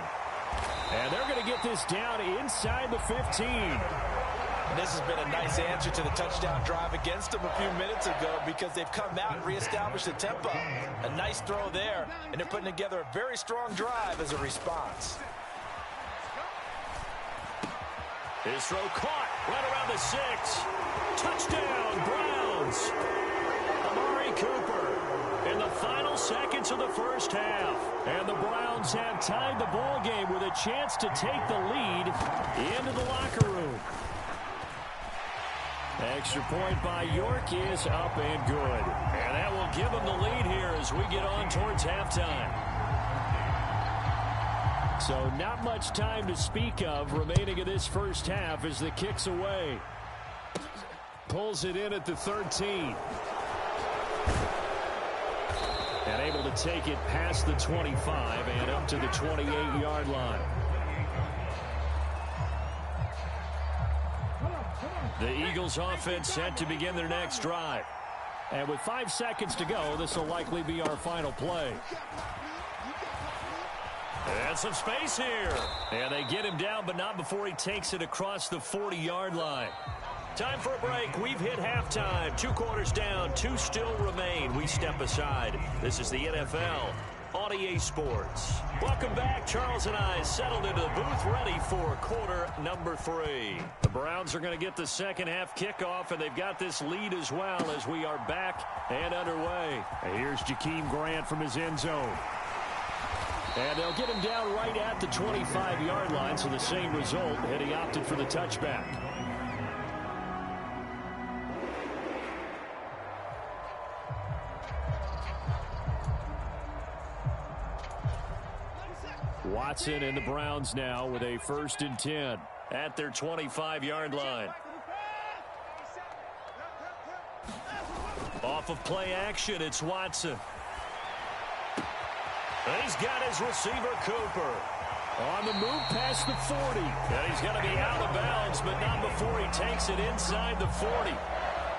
Speaker 1: And they're going to get this down inside the 15.
Speaker 2: And this has been a nice answer to the touchdown drive against them a few minutes ago because they've come out and reestablished the tempo. A nice throw there, and they're putting together a very strong drive as a response.
Speaker 1: His throw caught right around the 6. Touchdown, Browns. Amari Cooper in the final seconds of the first half. And the Browns have tied the ball game with a chance to take the lead into the locker room. Extra point by York is up and good. And that will give them the lead here as we get on towards halftime. So not much time to speak of remaining in this first half as the kick's away. Pulls it in at the 13. And able to take it past the 25 and up to the 28-yard line. The Eagles offense set to begin their next drive. And with 5 seconds to go, this will likely be our final play. And some space here. And they get him down, but not before he takes it across the 40-yard line. Time for a break. We've hit halftime. 2 quarters down, 2 still remain. We step aside. This is the NFL on EA Sports. Welcome back. Charles and I settled into the booth, ready for quarter number 3. The Browns are going to get the second half kickoff, and they've got this lead as well as we are back and underway. And here's Jakeem Grant from his end zone.
Speaker 3: And they'll get him down right at the 25-yard line, so the same result, and he opted for the touchback. Watson and the Browns now with a 1st and 10
Speaker 1: at their 25-yard line. Off of play action, it's Watson. And he's got his receiver, Cooper.
Speaker 3: On the move past the 40.
Speaker 1: And he's going to be out of bounds, but not before he takes it inside the 40.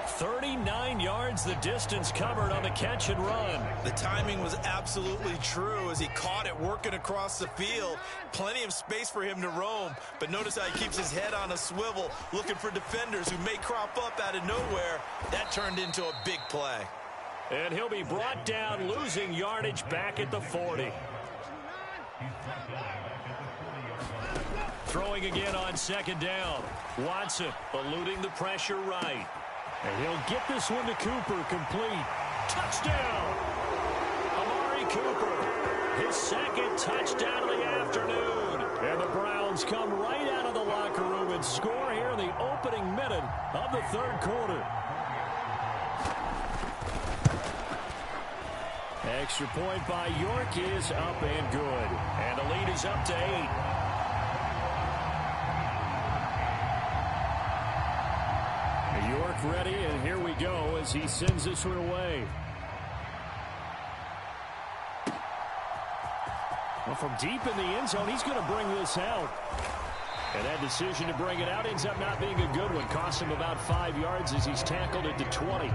Speaker 1: 39 yards the distance covered on the catch and run.
Speaker 2: The timing was absolutely true as he caught it working across the field. Plenty of space for him to roam, but notice how he keeps his head on a swivel looking for defenders who may crop up out of nowhere. That turned into a big play.
Speaker 1: And he'll be brought down, losing yardage back at the 40. Throwing again on 2nd down. Watson eluding the pressure right.
Speaker 3: And he'll get this one to Cooper, complete.
Speaker 1: Touchdown! Amari Cooper, his 2nd touchdown of the afternoon.
Speaker 3: And the Browns come right out of the locker room and score here in the opening minute of the 3rd quarter. Extra point by York is up and good.
Speaker 1: And the lead is up to 8.
Speaker 3: York ready, and here we go as he sends this one away. Well, from deep in the end zone, he's going to bring this out. And that decision to bring it out ends up not being a good one. Costs him about 5 yards as he's tackled at the 20.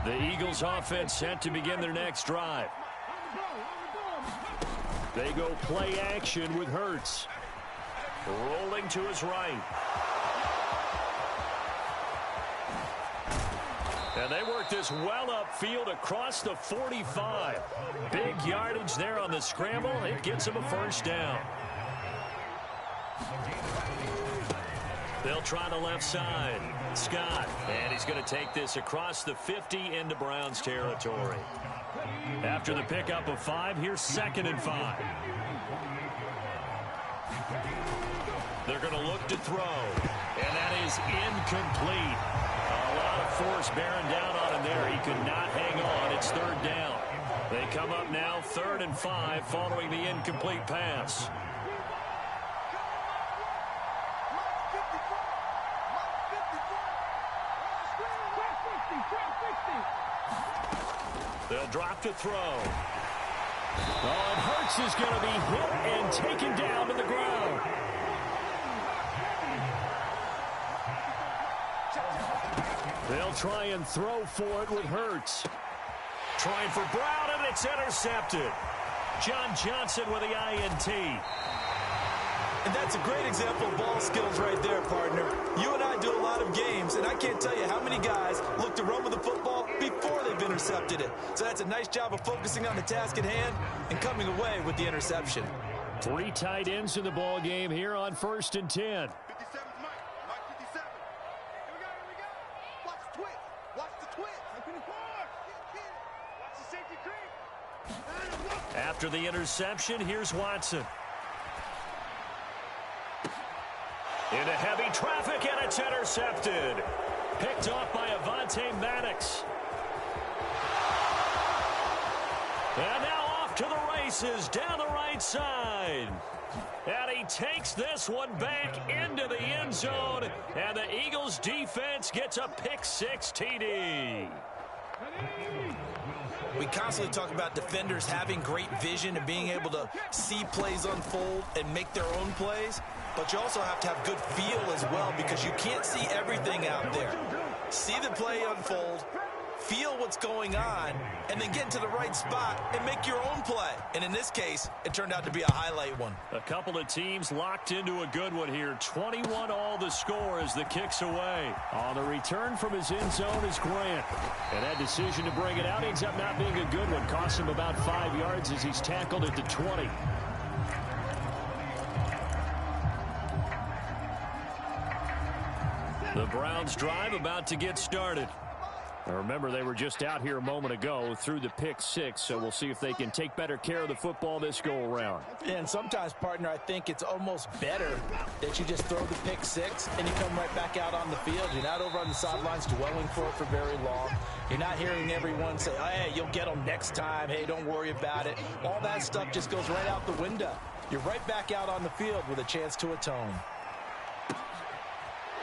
Speaker 1: The Eagles offense set to begin their next drive.
Speaker 3: They go play action with Hurts.
Speaker 1: Rolling to his right. And they work this well upfield across the 45. Big yardage there on the scramble. It gets him a 1st down. They'll try the left side. Scott. And he's going to take this across the 50 into Browns territory. After the pickup of 5, here's 2nd and 5. They're going to look to throw. And that is incomplete. A lot of force bearing down on him there. He could not hang on. It's 3rd down. They come up now 3rd and 5 following the incomplete pass. They'll drop to throw.
Speaker 3: Oh, and Hurts is going to be hit and taken down to the ground. They'll try and throw for it with Hurts.
Speaker 1: Trying for Brown, and it's intercepted. John Johnson with the INT.
Speaker 2: And that's a great example of ball skills right there, partner. You and I do a lot of games, and I can't tell you how many guys look to run with the football before they've intercepted it. So that's a nice job of focusing on the task at hand and coming away with the interception.
Speaker 3: 3 tight ends in the ball game here on 1st and 10.
Speaker 1: After the interception, here's Watson. Into heavy traffic, and it's intercepted. Picked off by Avonte Maddox. And now off to the races down the right side. And he takes this one back into the end zone. And the Eagles defense gets a pick-6 TD.
Speaker 2: We constantly talk about defenders having great vision and being able to see plays unfold and make their own plays. But you also have to have good feel as well because you can't see everything out there. See the play unfold, feel what's going on, and then get into the right spot and make your own play. And in this case, it turned out to be a highlight one.
Speaker 1: A couple of teams locked into a good one here. 21 all the score as the kick's away.
Speaker 3: On the return from his end zone is Grant. And that decision to bring it out ends up not being a good one. Costs him about 5 yards as he's tackled at the 20.
Speaker 1: The Browns drive about to get started.
Speaker 3: Now remember, they were just out here a moment ago through the pick six, so we'll see if they can take better care of the football this go-around.
Speaker 2: And sometimes, partner, I think it's almost better that you just throw the pick six and you come right back out on the field. You're not over on the sidelines dwelling for it for very long. You're not hearing everyone say, oh, hey, you'll get them next time. Hey, don't worry about it. All that stuff just goes right out the window. You're right back out on the field with a chance to atone.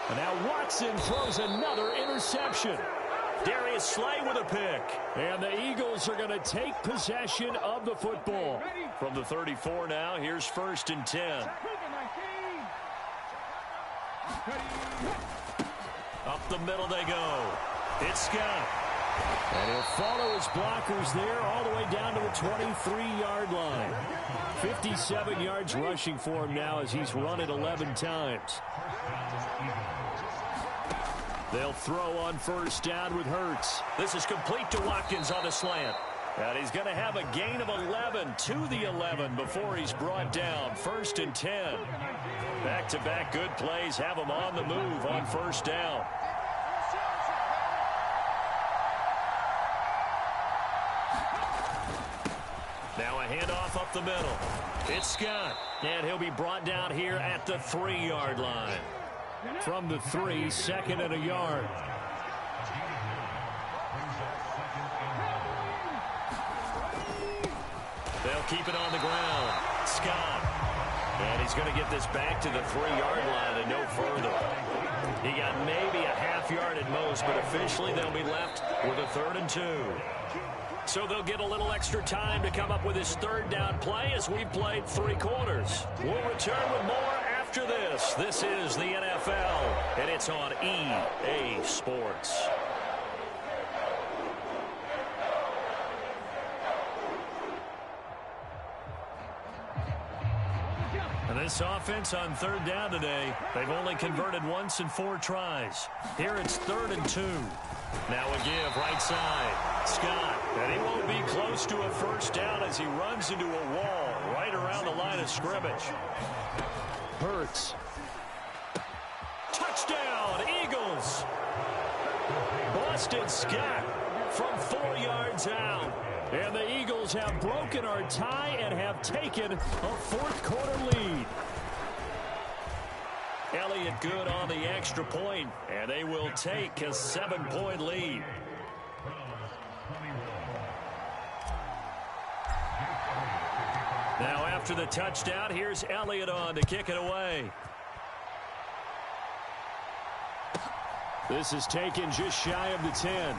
Speaker 3: And now Watson throws another interception.
Speaker 1: Darius Slay with a pick.
Speaker 3: And the Eagles are going to take possession of the football.
Speaker 1: From the 34 now, here's 1st and 10. Up the middle they go. It's Scott.
Speaker 3: And he'll follow his blockers there all the way down to the 23-yard line. 57 yards rushing for him now as he's run it 11 times. They'll throw on 1st down with Hurts.
Speaker 1: This is complete to Watkins on the slant. And he's going to have a gain of 11 to the 11 before he's brought down. 1st and 10. Back-to-back good plays have him on the move on 1st down. Now a handoff up the middle. It's Scott. And he'll be brought down here at the 3-yard line.
Speaker 3: From the 3, 2nd and a yard.
Speaker 1: They'll keep it on the ground. Scott. And he's going to get this back to the 3-yard line and no further. He got maybe a half yard at most, but officially they'll be left with a 3rd and 2. So they'll get a little extra time to come up with his 3rd down play as we've played 3 quarters. We'll return with more after this. This is the NFL, and it's on EA Sports. And this offense on 3rd down today, they've only converted once in 4 tries. Here it's 3rd and 2. Now a give right side. Scott, and he won't be close to a 1st down as he runs into a wall right around the line of scrimmage.
Speaker 3: Hurts.
Speaker 1: Touchdown, Eagles. Boston Scott from 4 yards out.
Speaker 3: And the Eagles have broken our tie and have taken a 4th quarter lead.
Speaker 1: Elliott good on the extra point, and they will take a 7-point lead. Now after the touchdown, here's Elliott on to kick it away.
Speaker 3: This is taken just shy of the 10.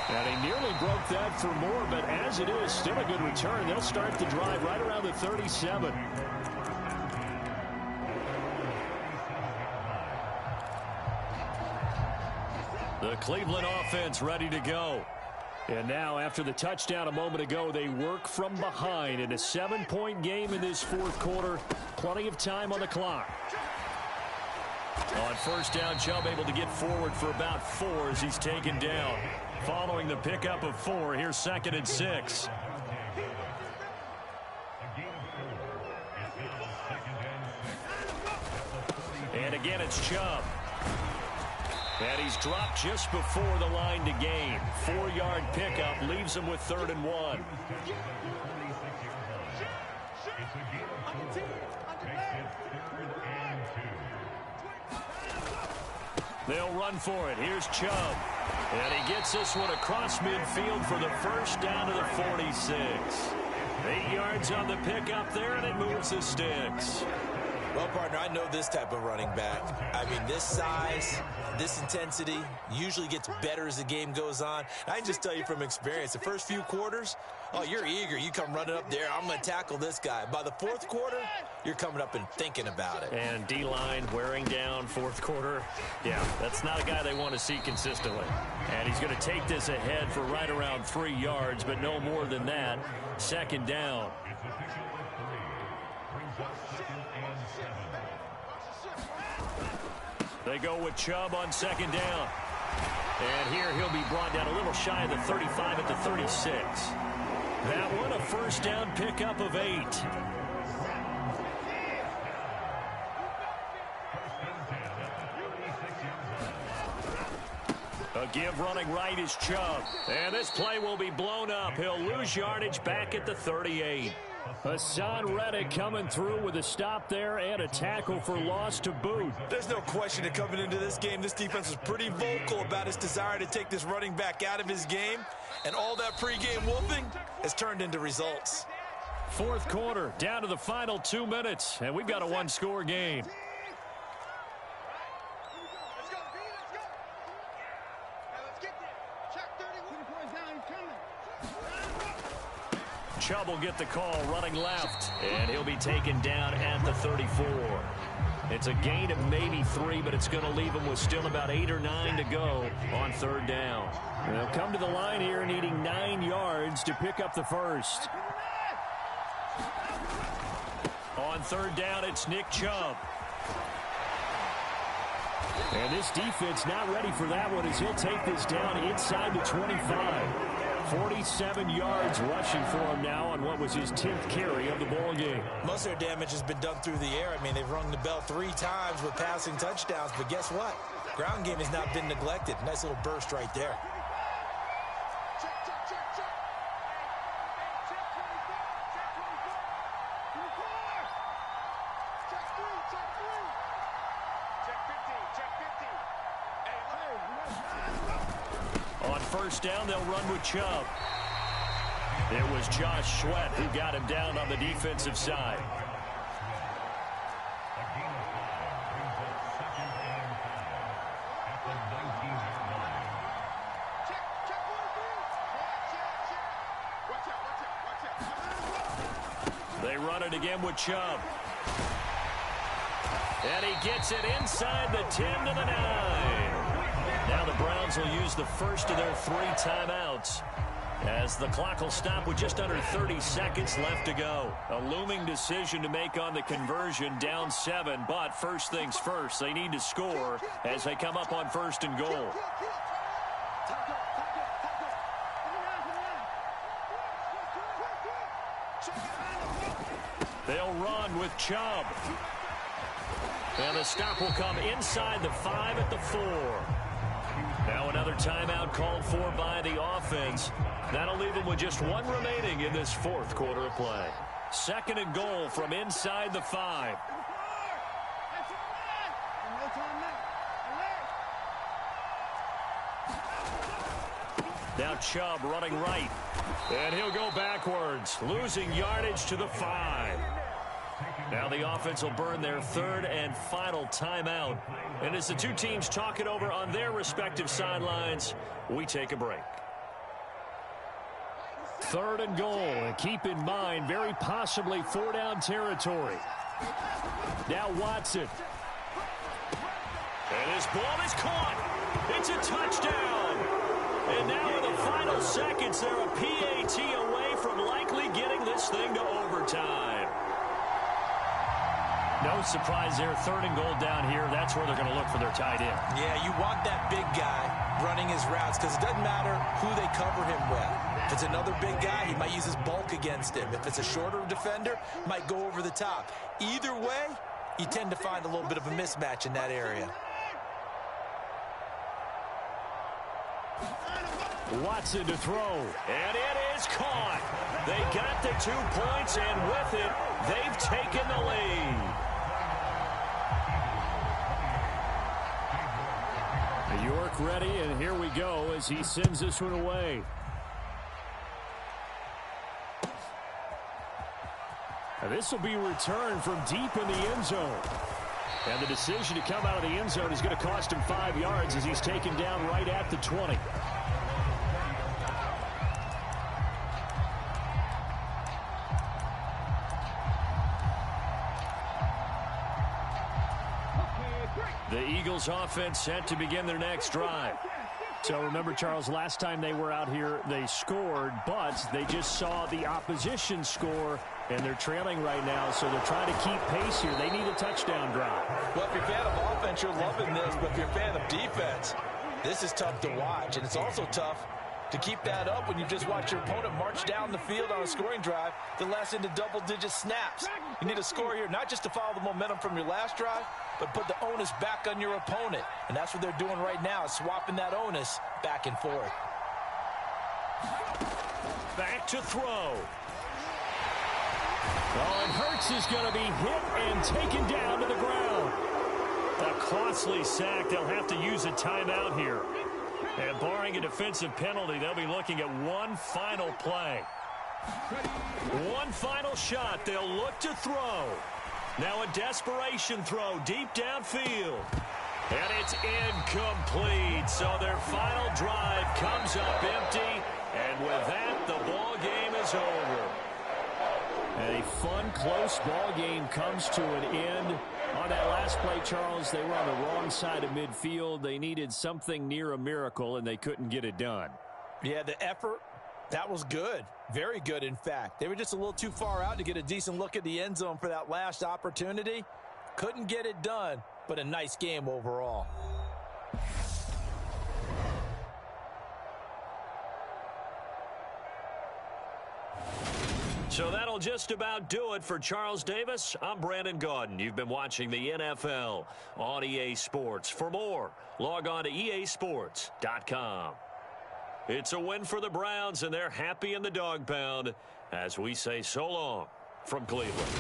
Speaker 3: And he nearly broke that for more, but as it is, still a good return. They'll start the drive right around the 37.
Speaker 1: The Cleveland offense ready to go.
Speaker 3: And now, after the touchdown a moment ago, they work from behind in a 7-point game in this 4th quarter. Plenty of time on the clock.
Speaker 1: On 1st down, Chubb able to get forward for about 4 as he's taken down. Following the pickup of 4, here's 2nd and 6. And again, it's Chubb. And he's dropped just before the line to gain. 4-yard pickup leaves him with 3rd and 1. They'll run for it. Here's Chubb. And he gets this one across midfield for the 1st down to the 46. 8 yards on the pickup there, and it moves the sticks.
Speaker 2: Well, partner, I know this type of running back. I mean, this size, this intensity usually gets better as the game goes on. I can just tell you from experience, the first few quarters, oh, you're eager. You come running up there, I'm going to tackle this guy. By the 4th quarter, you're coming up and thinking about it.
Speaker 1: And D-line wearing down 4th quarter. Yeah, that's not a guy they want to see consistently. And he's going to take this ahead for right around 3 yards, but no more than that. 2nd down. They go with Chubb on 2nd down. And here he'll be brought down a little shy of the 35 at the 36. That one a 1st down pickup of 8. The give running right is Chubb. And this play will be blown up. He'll lose yardage back at the 38.
Speaker 3: Hassan Reddick coming through with a stop there and a tackle for loss to boot.
Speaker 2: There's no question that coming into this game, this defense was pretty vocal about its desire to take this running back out of his game. And all that pregame wolfing has turned into results.
Speaker 3: Fourth quarter, down to the final 2 minutes, and we've got a one-score game.
Speaker 1: Chubb will get the call running left, and he'll be taken down at the 34. It's a gain of maybe 3, but it's going to leave him with still about 8 or 9 to go on third down.
Speaker 3: They'll come to the line here needing 9 yards to pick up the first.
Speaker 1: On third down, it's Nick Chubb.
Speaker 3: And this defense not ready for that one as he'll take this down inside the 25. 47 yards rushing for him now on what was his 10th carry of the ball game.
Speaker 2: Most of their damage has been done through the air. I mean, they've rung the bell 3 times with passing touchdowns, but guess what? Ground game has not been neglected. Nice little burst right there.
Speaker 1: On first down, they'll run with Chubb. It was Josh Sweat who got him down on the defensive side. They run it again with Chubb. And he gets it inside the 10 to the 9. Now the Browns will use the first of their 3 timeouts as the clock will stop with just under 30 seconds left to go. A looming decision to make on the conversion, down 7, but first things first, they need to score as they come up on first and goal. They'll run with Chubb. And the stop will come inside the 5 at the 4. Now another timeout called for by the offense. That'll leave them with just 1 remaining in this fourth quarter of play. Second and goal from inside the 5. Now Chubb running right. And he'll go backwards, losing yardage to the 5. Now the offense will burn their 3rd and final timeout. And as the 2 teams talk it over on their respective sidelines, we take a break.
Speaker 3: 3rd and goal. And keep in mind, very possibly 4-down territory. Now Watson.
Speaker 1: And his ball is caught. It's a touchdown. And now in the final seconds, they're a PAT away from likely getting this thing to overtime. No surprise there. 3rd and goal down here. That's where they're going to look for their tight end.
Speaker 2: Yeah, you want that big guy running his routes because it doesn't matter who they cover him with. If it's another big guy, he might use his bulk against him. If it's a shorter defender, might go over the top. Either way, you tend to find a little bit of a mismatch in that area.
Speaker 3: Watson to throw.
Speaker 1: And it is caught. They got the 2 points, and with it, they've taken the lead.
Speaker 3: York ready, and here we go as he sends this one away. Now this will be returned from deep in the end zone. And the decision to come out of the end zone is going to cost him 5 yards as he's taken down right at the 20.
Speaker 1: The Eagles offense set to begin their next drive.
Speaker 3: So remember, Charles, last time they were out here, they scored, but they just saw the opposition score, and they're trailing right now, so they're trying to keep pace here. They need a touchdown drive.
Speaker 2: Well, if you're a fan of offense, you're loving this, but if you're a fan of defense, this is tough to watch, and it's also tough To keep that up when you just watch your opponent march down the field on a scoring drive that lasts into double-digit snaps. You need a score here, not just to follow the momentum from your last drive, but put the onus back on your opponent. And that's what they're doing right now, swapping that onus back and forth.
Speaker 1: Back to throw.
Speaker 3: Oh, and Hurts is going to be hit and taken down to the ground.
Speaker 1: A costly sack. They'll have to use a timeout here. And barring a defensive penalty, they'll be looking at one final play. One final shot. They'll look to throw. Now a desperation throw deep downfield. And it's incomplete. So their final drive comes up empty. And with that, the ball game is over.
Speaker 3: A fun, close ball game comes to an end. On that last play, Charles, they were on the wrong side of midfield. They needed something near a miracle, and they couldn't get it done.
Speaker 2: Yeah, the effort, that was good. Very good, in fact. They were just a little too far out to get a decent look at the end zone for that last opportunity. Couldn't get it done, but a nice game overall.
Speaker 1: So that'll just about do it for Charles Davis. I'm Brandon Gaudin. You've been watching the NFL on EA Sports. For more, log on to easports.com. It's a win for the Browns, and they're happy in the dog pound as we say so long from Cleveland.